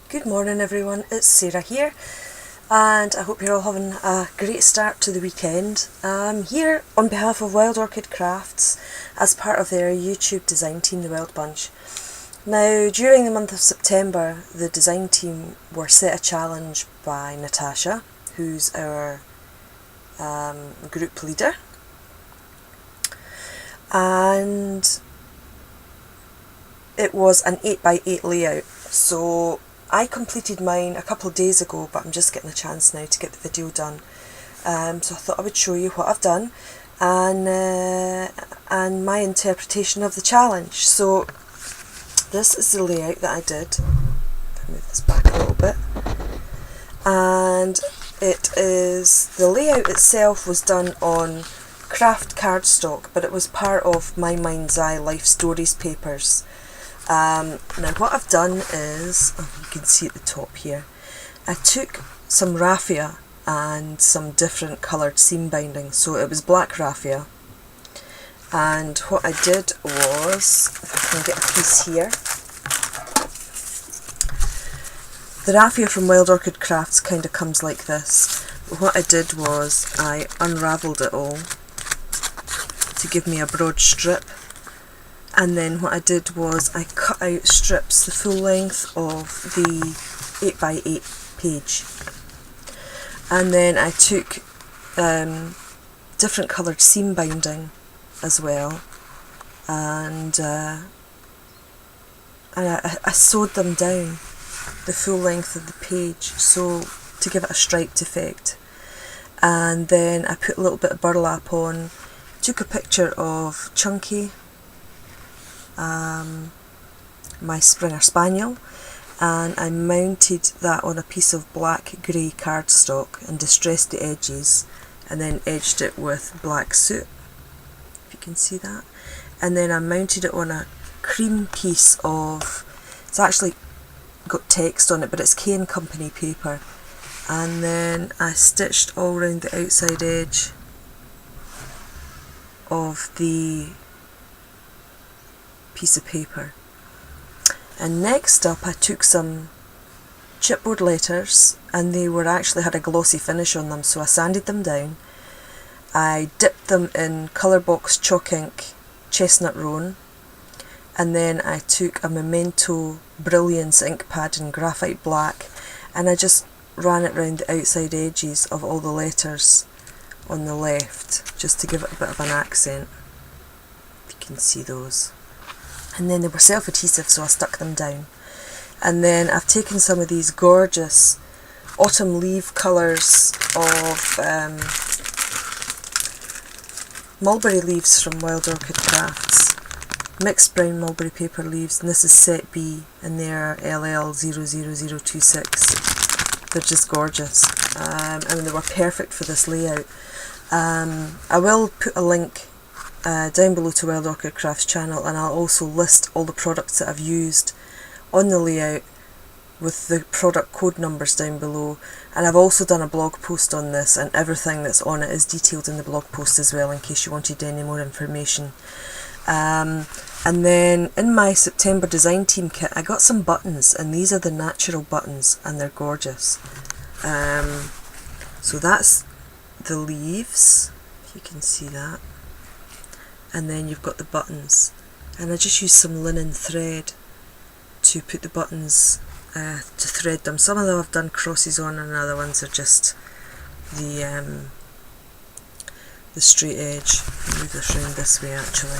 Good morning everyone, it's Sarah here and I hope you're all having a great start to the weekend. I'm here on behalf of Wild Orchid Crafts as part of their YouTube design team, the Wild Bunch. Now during the month of September the design team were set a challenge by Natasha, who's our group leader, and it was an 8x8 layout. So I completed mine a couple of days ago, but I'm just getting a chance now to get the video done. So I thought I would show you what I've done and my interpretation of the challenge. So this is the layout that I did. I'll move this back a little bit. And it is, the layout itself was done on craft cardstock, but it was part of my Mind's Eye Life Stories papers. Now what I've done is, you can see at the top here, I took some raffia and some different coloured seam binding. So it was black raffia, and what I did was, if I can get a piece here, the raffia from Wild Orchid Crafts kind of comes like this. But what I did was I unravelled it all to give me a broad strip. And then what I did was I cut out strips the full length of the 8x8 page. And then I took different coloured seam binding as well, and I sewed them down the full length of the page, so to give it a striped effect. And then I put a little bit of burlap on, took a picture of Chunky, my Springer Spaniel, and I mounted that on a piece of black grey cardstock and distressed the edges, and then edged it with black soot, if you can see that. And then I mounted it on a cream piece of, it's actually got text on it, but it's K & Company paper, and then I stitched all around the outside edge of the piece of paper. And next up I took some chipboard letters, and they were actually had a glossy finish on them, so I sanded them down. I dipped them in colour box chalk ink chestnut roan, and then I took a Memento Brilliance ink pad in graphite black, and I just ran it round the outside edges of all the letters on the left, just to give it a bit of an accent, if you can see those. And then they were self-adhesive, so I stuck them down. And then I've taken some of these gorgeous autumn leaf colours of mulberry leaves from Wild Orchid Crafts, mixed brown mulberry paper leaves, and this is set B, and they're LL00026. They're just gorgeous, and they were perfect for this layout. I will put a link down below to Wild Orchid Crafts channel, and I'll also list all the products that I've used on the layout with the product code numbers down below. And I've also done a blog post on this, and everything that's on it is detailed in the blog post as well, in case you wanted any more information. And then in my September design team kit I got some buttons, and these are the natural buttons, and they're gorgeous. So that's the leaves, if you can see that. And then you've got the buttons, and I just used some linen thread to put the buttons, to thread them. Some of them I've done crosses on, and other ones are just the straight edge. I'll move this round this way actually.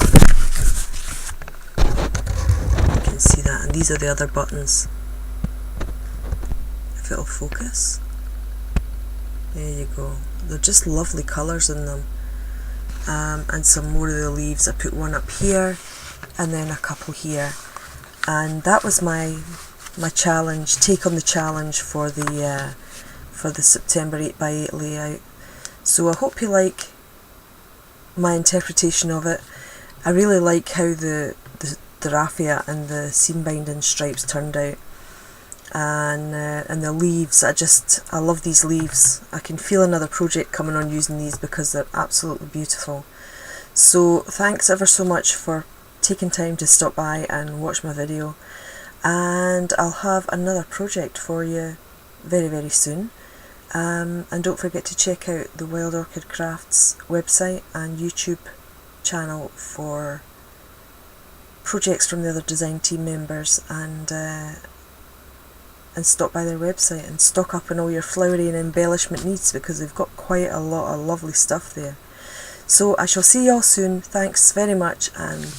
You can see that, and these are the other buttons, if it'll focus. There you go. They're just lovely colours in them. And some more of the leaves. I put one up here and then a couple here, and that was my challenge, take on the challenge for the September 8x8 layout. So I hope you like my interpretation of it. I really like how the raffia and the seam binding stripes turned out, and the leaves. I love these leaves. I can feel another project coming on using these because they're absolutely beautiful. So thanks ever so much for taking time to stop by and watch my video. and I'll have another project for you very, very soon. And don't forget to check out the Wild Orchid Crafts website and YouTube channel for projects from the other design team members, and stop by their website and stock up on all your flowery and embellishment needs, because they've got quite a lot of lovely stuff there. So I shall see you all soon. Thanks very much, and